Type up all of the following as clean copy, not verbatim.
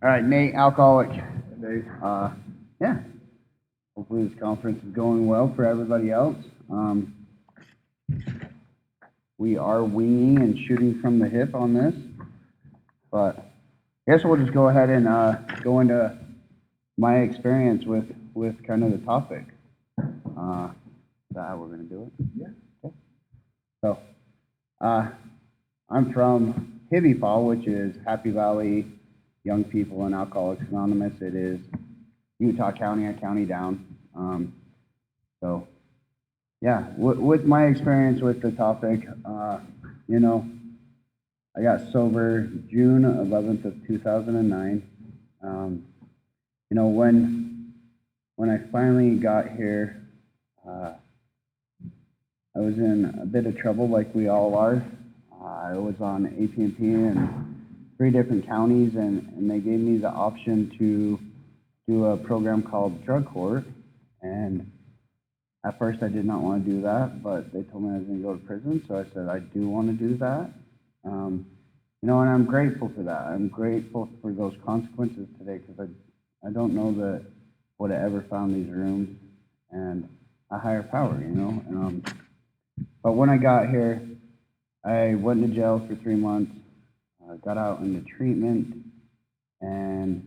All right, Nate, alcoholic. Yeah, hopefully this conference is going well for everybody else. Um, we are winging and shooting from the hip on this, but I guess we'll just go ahead and go into my experience with kind of the topic. Is that how we're going to do it? Yeah. Okay. So, uh, I'm from SWACYPAA, which is Happy Valley Young People and Alcoholics Anonymous. It is Utah County, a county down. So, yeah, with my experience with the topic, you know, I got sober June 11th of 2009. You know, when I finally got here, I was in a bit of trouble, like we all are. I was on AT&T in 3 different counties, and they gave me the option to do a program called drug court. And at first, I did not want to do that, but they told me I was going to go to prison, so I said I do want to do that. You know, and I'm grateful for that. I'm grateful for those consequences today, because I don't know that would have ever found these rooms and a higher power, you know. But when I got here, I went to jail for 3 months, got out into treatment, and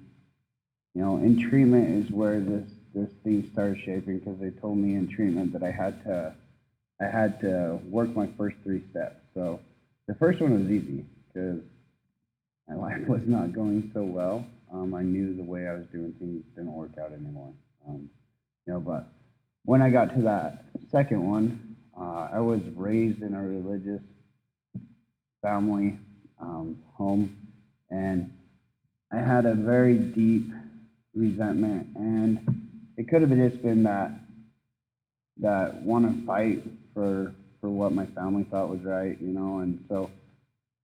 you know, in treatment is where this thing started shaping, because they told me in treatment that I had to work my first 3 steps. So the first one was easy because my life was not going so well. I knew the way I was doing things didn't work out anymore. You know, but when I got to that second one, I was raised in a religious family home, and I had a very deep resentment, and it could have just been that want to fight for what my family thought was right, you know. And so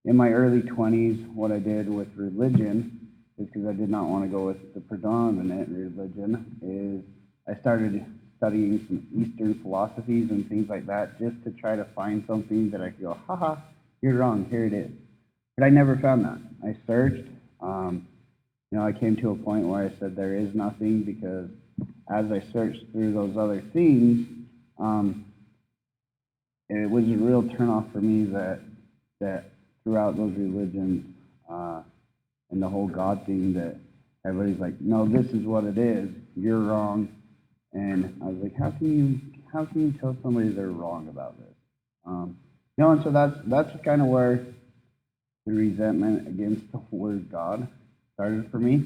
in my early 20s, what I did with religion is, because I did not want to go with the predominant religion, is I started studying some Eastern philosophies and things like that, just to try to find something that I could go, haha, you're wrong, here it is. But I never found that. I searched. You know, I came to a point where I said there is nothing, because as I searched through those other things, it was a real turnoff for me that throughout those religions and the whole God thing, that everybody's like, no, this is what it is. You're wrong. And I was like, how can you tell somebody they're wrong about this? You know, and so that's kind of where the resentment against the word God started for me.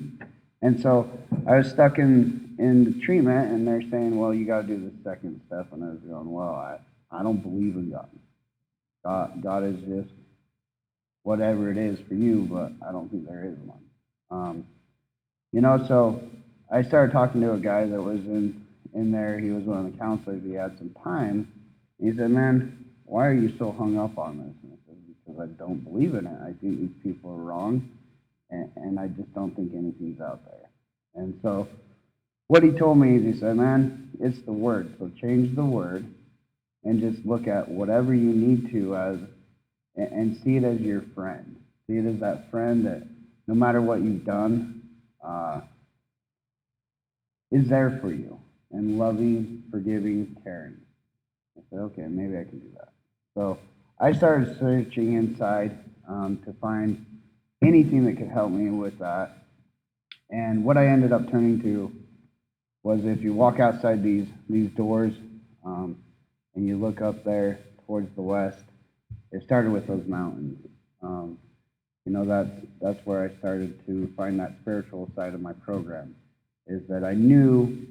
And so I was stuck in the treatment, and they're saying, well, you got to do the second step. And I was going, well, I don't believe in God. God is just whatever it is for you, but I don't think there is one. You know, so I started talking to a guy that was in there. He was one of the counselors. He had some time. He said, man, why are you so hung up on this? And I said, because I don't believe in it. I think these people are wrong, and I just don't think anything's out there. And so what he told me is, he said, man, it's the word. So change the word and just look at whatever you need to and see it as your friend. See it as that friend that no matter what you've done, is there for you, and loving, forgiving, caring. I said, okay, maybe I can do that. So I started searching inside to find anything that could help me with that. And what I ended up turning to was, if you walk outside these doors and you look up there towards the west, it started with those mountains. You know, that's where I started to find that spiritual side of my program, is that I knew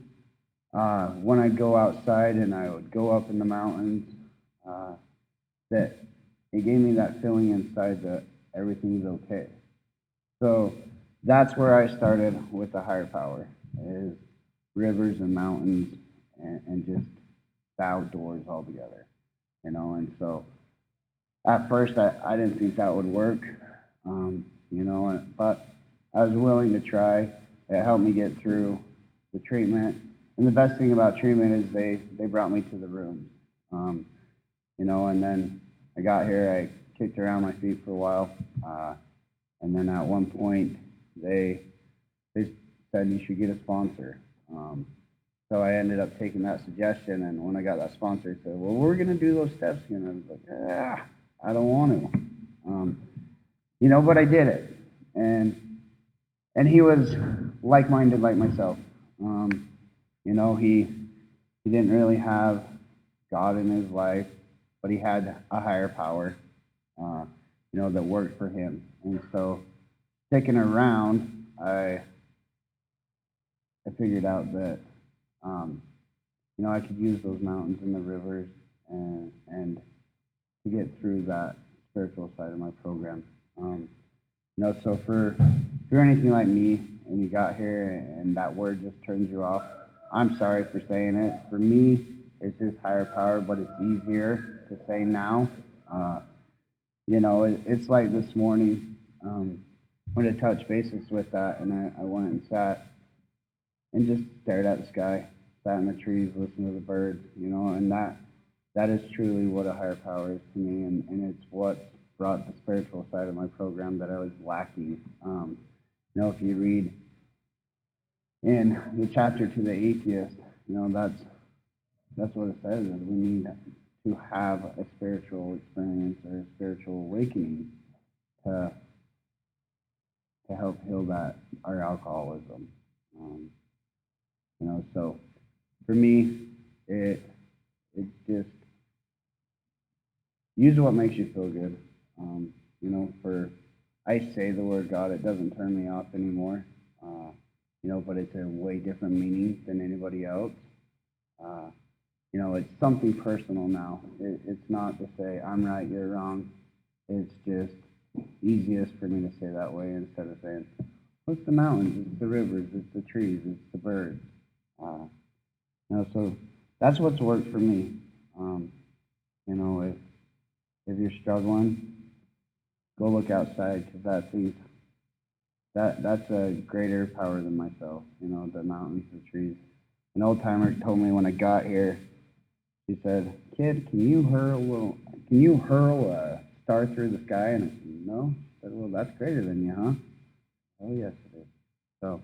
when I'd go outside and I would go up in the mountains, that it gave me that feeling inside that everything's okay. So that's where I started with the higher power, is rivers and mountains and just the outdoors altogether, you know. And so at first I didn't think that would work, you know, but I was willing to try. It helped me get through the treatment. And the best thing about treatment is they brought me to the rooms, you know. And then I got here, I kicked around my feet for a while, and then at one point they they said you should get a sponsor. So I ended up taking that suggestion, and when I got that sponsor, I said, well, we're going to do those steps again. I was like, I don't want to. But I did it. And he was like-minded like myself. He didn't really have God in his life, but he had a higher power, that worked for him. And so sticking around, I figured out that, I could use those mountains and the rivers and to get through that spiritual side of my program. So if you're anything like me and you got here and that word just turns you off, I'm sorry for saying it. For me, it's just higher power, but it's easier to say now. It's like this morning, when I touched bases with that, and I went and sat and just stared at the sky, sat in the trees, listened to the birds, and that is truly what a higher power is to me, and it's what brought the spiritual side of my program that I was lacking. If you read in the chapter to the atheist, that's what it says, is we need to have a spiritual experience or a spiritual awakening to help heal our alcoholism. So for me, it just use what makes you feel good. I say the word God, it doesn't turn me off anymore. But it's a way different meaning than anybody else. It's something personal now. It's not to say I'm right, you're wrong. It's just easiest for me to say that way instead of saying, what's the mountains? It's the rivers, it's the trees, it's the birds. So that's what's worked for me. If you're struggling, go look outside, because that's a greater power than myself. The mountains, the trees. An old timer told me when I got here, he said, "Kid, can you hurl a star through the sky?" And I said, "No." I said, "Well, that's greater than you, huh?" "Oh, yes, it is." So,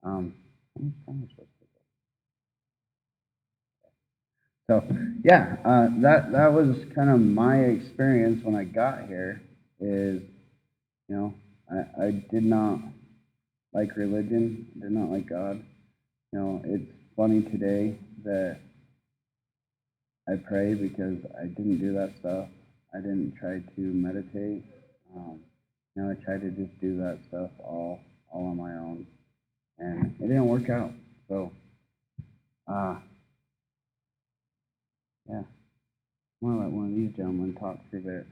how much time is supposed to go? So, yeah, that was kind of my experience when I got here. Is I did not like religion, did not like God. It's funny today that I pray because I didn't do that stuff. I didn't try to meditate. I tried to just do that stuff all on my own, and it didn't work out. So, yeah, I'm gonna let one of these gentlemen talk for a bit.